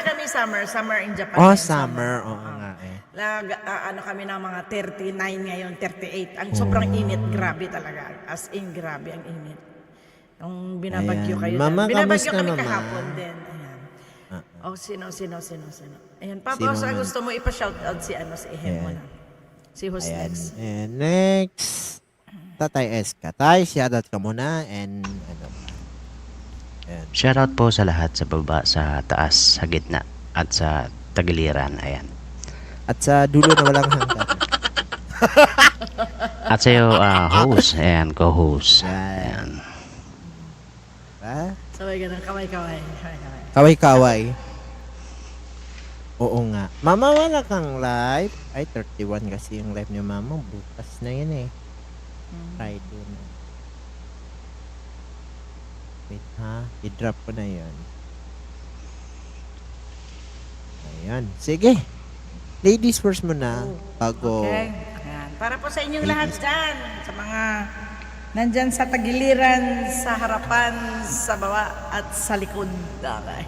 kami summer in Japan. Oh, ngayon, summer. Oo nga eh. Ano kami ng mga 39 ngayon, 38. Ang sobrang init, grabe talaga. As in, grabe ang init. Yung binabagyo Ayan. kayo. Mama, Binabagyo kamusta kami naman? kahapon din. Ayan. Oh, sino. Ayan, Papa, Sino man? gusto mo ipa-shoutout si Ehem mo na. Si who's Ayan. next? And next, Tatay Eska. Tay, shoutout ka muna. And ano pa? Ayan. Shoutout po sa lahat sa baba, sa taas, sa gitna, at sa tagiliran. Ayan. At sa dulo na walang hanggan. At sa iyo, host. Ayan, co-host. Ayan. Ayan. Diba? Sabay ganun, kaway-kaway. Kaway-kaway. Oo nga. Mama, wala kang live. Ay, 31 kasi yung live ni Mama. Bukas na yun eh. Friday na. Wait ha. I-drop ko na yun. Ayan. Sige. Ladies first muna. Bago. Okay. Ayan. Para po sa inyong lahat dyan, sa mga nandyan sa tagiliran, sa harapan, sa baba, at sa likod. Okay.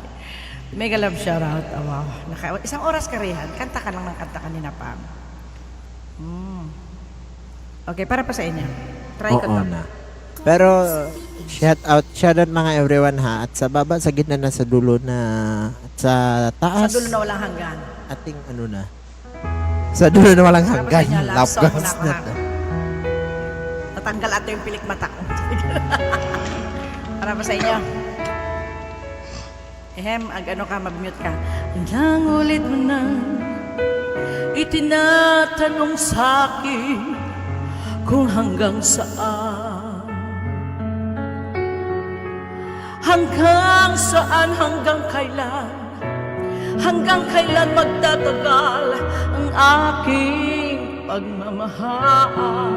Mega love shoutout. Oh, wow. Isang oras ka rihan. Kanta ka lang ng kanta kanina pa. Okay, para pa sa inyo. Try ko Oo to. na. Pero, shoutout mga everyone ha. At sa baba, sa gitna na sa dulo na, at sa taas. Sa dulo na walang hanggan. Ating ano na. Sa dulo na walang Para pa sa hanggan. inyo, love Love song guns muna ako, na ha? to. Tatanggal ato yung pilik mata ko. Para pa sa inyo. Ano ka, mag-mute ka. Ilang ulit mo na itinatanong sa'kin kung hanggang saan. Hanggang saan, hanggang kailan? Hanggang kailan magtatagal ang aking pagmamahal?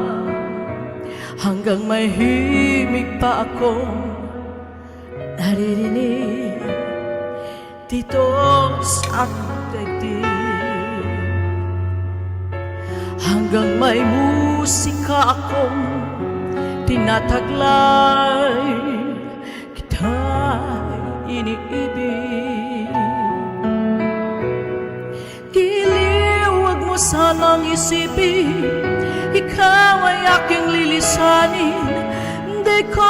Hanggang may himig pa akong naririnig dito sa daigdig. Hanggang may musika akong tinataglay, kita'y iniibig. Giliw, wag mo sanang isipin, ikaw ay aking lilisanin. Hindi ko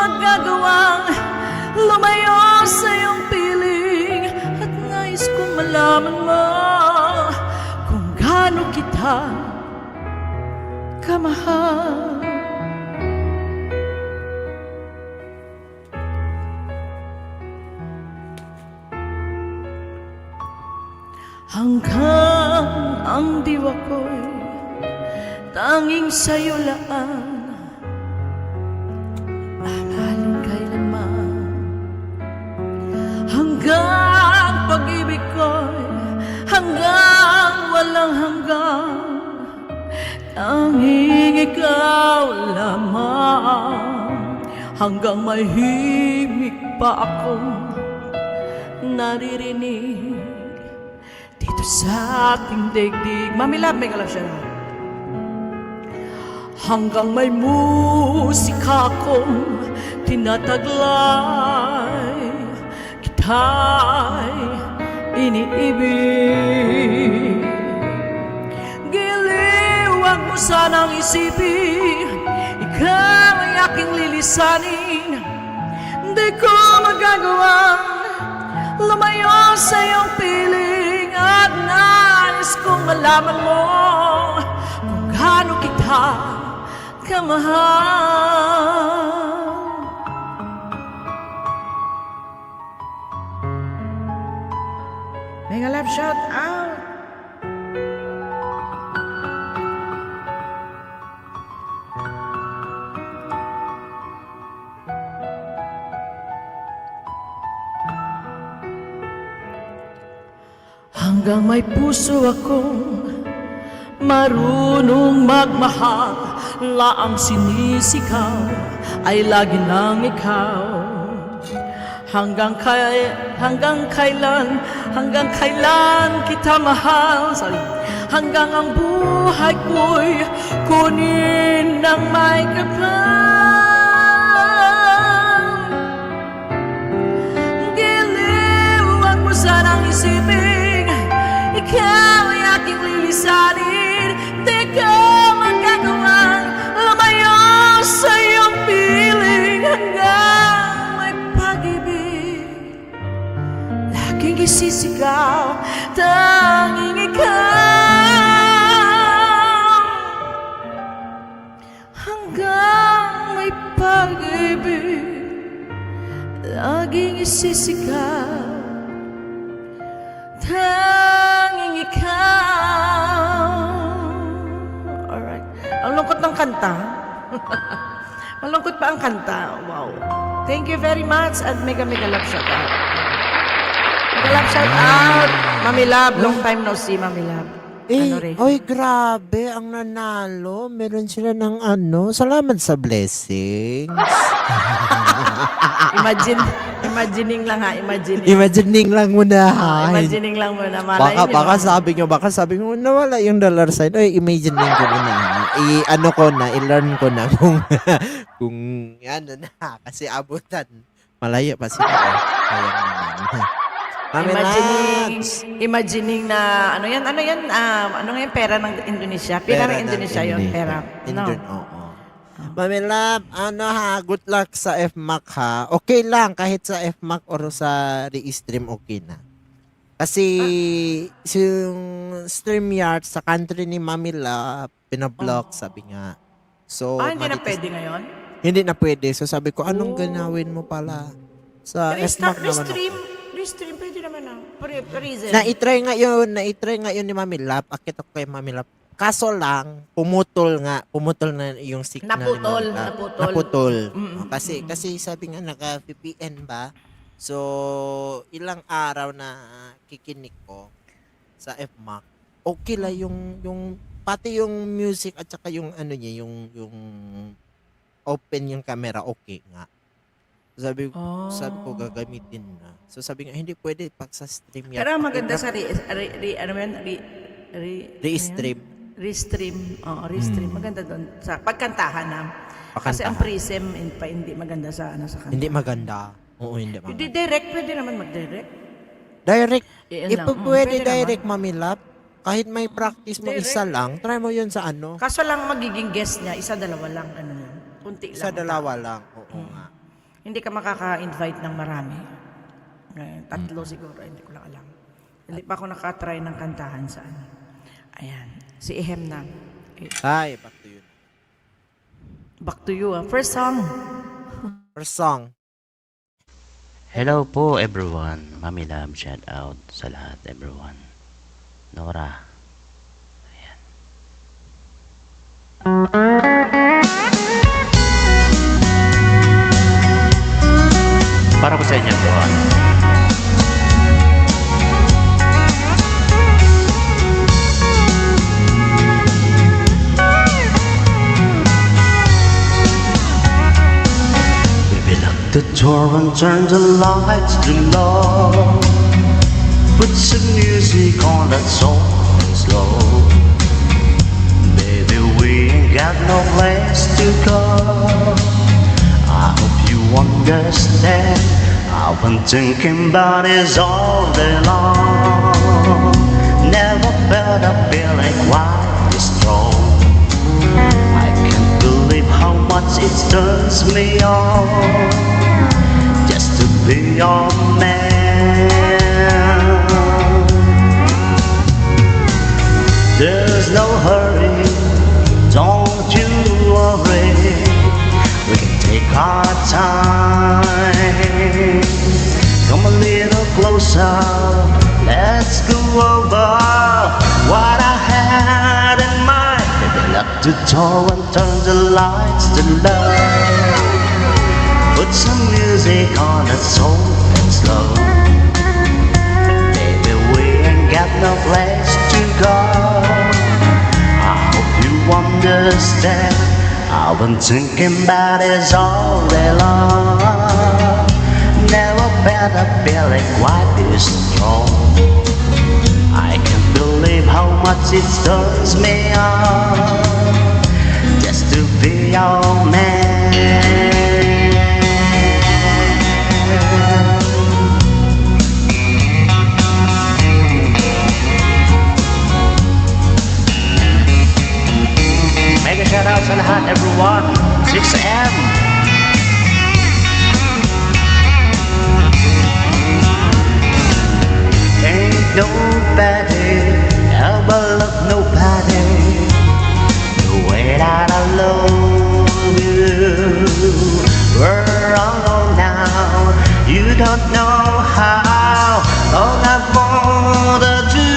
magagawang lumayo sa iyong piling, at nais kong malaman mo kung gaano kita kamahal. Hanggang ang diwa ko'y tanging sa'yo laan, mahalin kailanman. Hanggang pag-ibig ko'y hanggang walang hanggang, tanging ikaw lamang. Hanggang may himig pa akong naririnig dito sa ating daigdig. Mami Love, may galap siya na. Hanggang may musika akong tinataglay, kita'y iniibig. Giliw, wag mo sanang isipin, ikaw ay aking lilisanin. Hindi ko magagawang lumayo sa iyong piling, at nais kong malaman mo kung gaano kita kamahal. Mega love shout out. Hanggang may puso akong marunong magmahal, laang sinisigaw ay lagi nang ikaw. Hanggang kailan kita mahal, hanggang ang buhay ko'y kunin ng may kapal. Giliw, wag mo sanang isipin, aking isisigaw, tanging ikaw. Hanggang may pag-ibig, laging isisigaw, tanging ikaw. Alright. Ang lungkot ng kanta. Malungkot pa ang kanta. Wow. Thank you very much at mega love shout out. Mega love shout out. Mami Love, long time no see, Mami Love. Ano rin? Oy, grabe, ang nanalo. Meron sila ng salamat sa blessings. Imagining lang ha, imagining. Imagining lang muna ha. Imagining lang muna. Malay Baka sabi nyo, nawala yung dollar sign. Oy, imagining ko muna. I-learn ko na kung ano na. Kasi abutan. Malaya pa sila. Kaya naman. Imagining na, ano yan, pera ng Indonesia? Pera ng Indonesia yun, pera. No. Oo. Mami Love, good luck sa FMAC ha. Okay lang, kahit sa FMAC or sa re-stream, okay na. Kasi, yung StreamYard sa country ni Mami Love, pinablock, sabi nga. So, hindi na pwede ngayon? Hindi na pwede. So, sabi ko, anong ganawin mo pala? Sa FMAC naman. Restream, pwede naman na. Reason. Na-try ngayon ni Mami Love. Akit ako kay Mami Love. Kaso lang, pumutol na yung signal. Naputol. Kasi sabi nga, naka-VPN ba? So, ilang araw na kikinig ko sa FMAC. Okay lang yung pati yung music at saka yung yung open yung camera, okay nga. Sabi ko gagamitin na. So sabi nga hindi pwede pag sa stream yan. Pero maganda sa restream. Restream. Maganda doon sa pagkantahan na. Kasi ang pre-sem hindi maganda sa sa kanta. Hindi maganda. Oo, hindi maganda. Hindi direct, pwede naman mag-direct. Direct. Pwede Direct, Mami Love. Kahit may practice mo Direct. isa lang, try mo yun sa Kaso lang magiging guest niya, isa-dalawa lang, kunti lang. Isa-dalawa lang. Oo nga. Hindi ka makaka-invite ng marami. Tatlo siguro, hindi ko lang alam. Hindi pa ako nakatry ng kantahan sa Ayan, si Ehem na. Hi, back to you. Back to you. First song. First song. Hello po everyone. Mami Love shout out sa lahat everyone. Nora. Ayan. Para po sa inyo po. Baby, lock the door and turn the lights to low. Put some music on that's soft and slow. Baby, we ain't got no place to go. I hope you understand. I've been thinking about it all day long. Never felt a feeling quite this strong. I can't believe how much it turns me on just to be your man. There's no hurry, don't you worry. We can take our time. Come a little closer, let's go over what I had in mind. Baby, lock the door and turn the lights to low. Put some music on that's soft and slow. Baby, we ain't got no place to go. I hope you understand. I've been thinking about it all day long. Never felt a feeling quite this strong. I can't believe how much it turns me on just to be your man. Mega shout out sa lahat everyone. 6am. nobody, ever love nobody the way that I love you. We're alone now, you don't know how all I wanna do.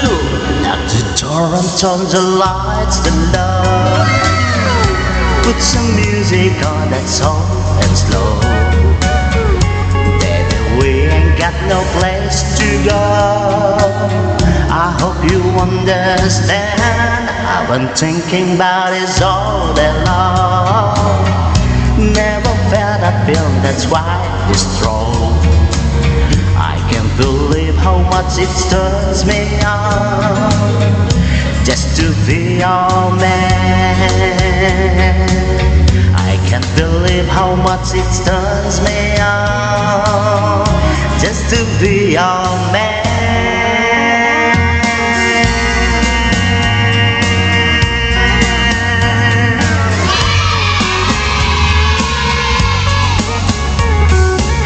Lock the door and turn the lights to low. Put some music on that's soft and slow. Baby, we ain't got no place to go. I hope you understand. I've been thinking about it all day long. Never felt a feeling that's quite this strong. I can't believe how much it turns me on just to be your man. I can't believe how much it turns me on just to be your man.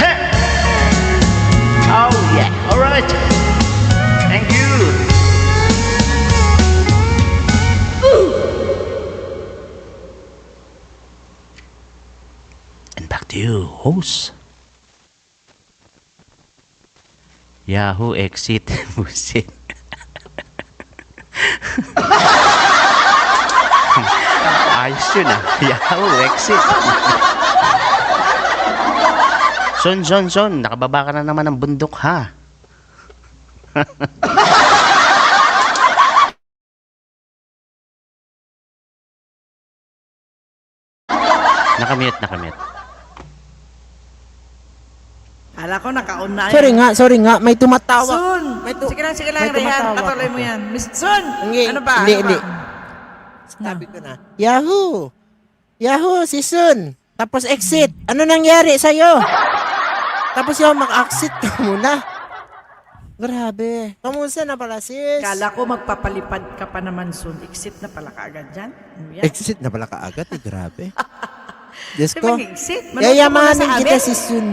Hey! Oh yeah, all right. Thank you. And back to you, host. Yahoo exit busit. Ayos yun ah. Yahoo exit. Son, nakababa ka na naman ng bundok ha. Nakamute. Kala ko naka-on na. Sorry nga, may tumatawa. Sun! May Sige lang, may Rehan. tumatawa. Patuloy mo yan. Miss Sun! Hindi, Ano ba? hindi. Sabi ko na, Yahoo, si Sun. Tapos exit. Ano nangyari sa'yo? Tapos yung mag-exit ka muna. Grabe. Kamusta na pala, sis? Kala ko magpapalipad ka pa naman, Sun. Exit na pala kaagad dyan. Ano yan? Exit na pala kaagad, grabe. Diyos Di ko. mag-exit? Manood ka muna Yayamanin sa kita amin. si Sun.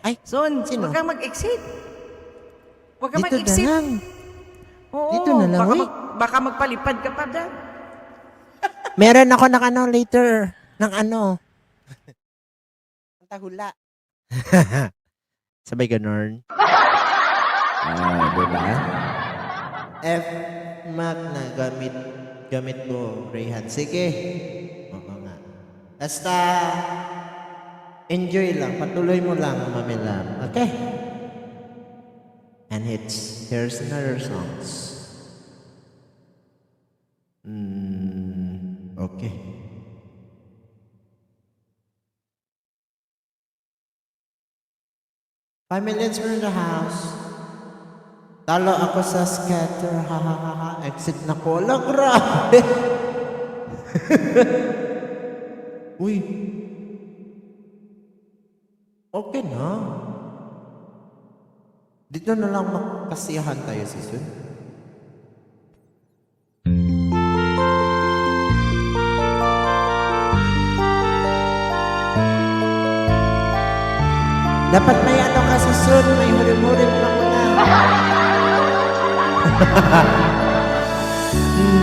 Ay, Sun, Sino? huwag kang mag-exit. Huwag kang dito na mag-exit. lang. Oo, Dito na lang, baka, uy. baka magpalipad ka pa dyan. Meron ako ng later. Ng ano. Ang tahula. Sabay ganun. Diba? F Mac na gamit ko, Rayhan. Sige. Oo nga. Basta enjoy lang. Patuloy mo lang, Mamilam. Okay? And here's another songs. Okay. $5 million in the house. Talo ako sa scatter. Ha ha ha ha. Exit na ko. Ala, grabe. Uy. Okay na. Dito na lang makasiyahan tayo, Sisun. Dapat may ano ka, Sisun. May hurim-hurim ka muna.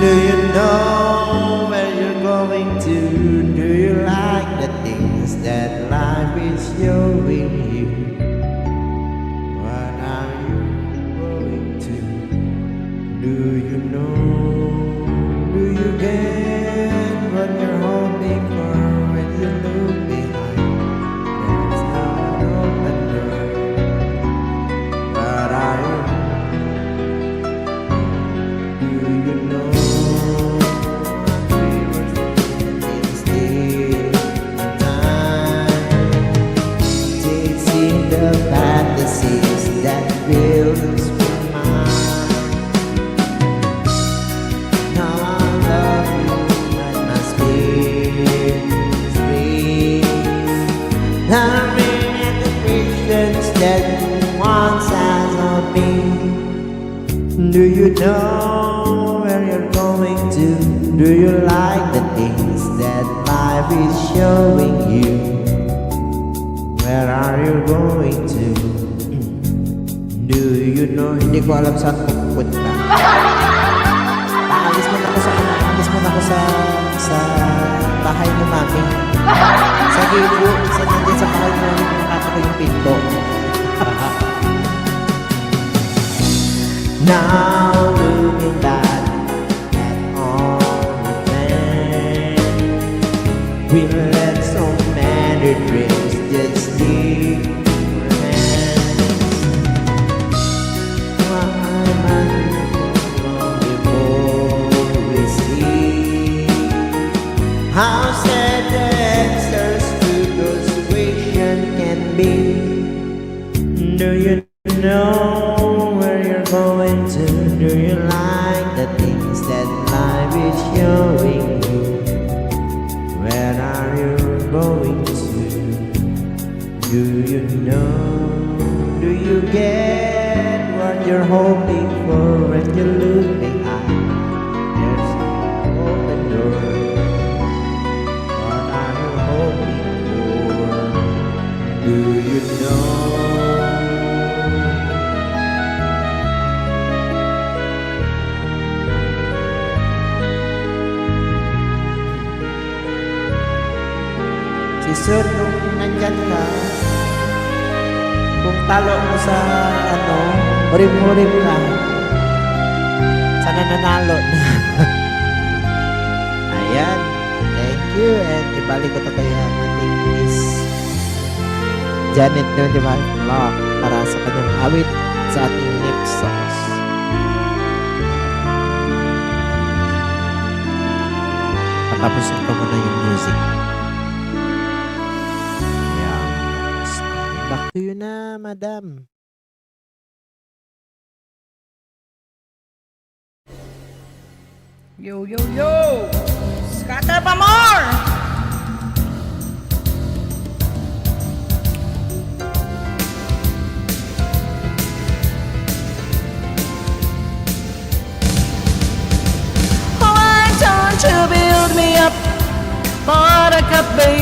Do you know where you're going to? Do you like the things that life is showing you? What are you going to? Do you know? Do you get what you're hoping for when you look behind? There's no open door. What are you? Do you know? It's still time. Chasing the fantasies that fills my mind. Now I love you and my spirit is free. Loving and the questions that once has on me. Do you know where you're going to? Do you like the things that life is showing you? Where are you going to? Do you know? Hindi ko alam saan pupunta. Aalis muna ako sa bahay ni Mami. Sa gilid, nandiyan sa bahay ni Mami, nakata ko yung pinto. Now looking back at all the things we let so many dreams just slip our hands. Why am I before we see how sad the answers to those questions can be? Do you know where you're going to? Do you like the things that life is showing you? Where are you going to? Do you know? Do you get what you're hoping for when you look behind? There's an open door. What are you hoping for? Do you know? Si Sir, nung nandyan ka, kung talo mo sa urim-urim ka, sana nanalo na. Ayan, thank you, and ibalik ko to kay ating Miss Janet naman, di ba? Para sa kanyang awit sa ating next songs. Patapusin ko muna yung music. Back to you na, madam. Yo, yo, yo! Scatter pa more! Why don't you build me up for a cup, baby?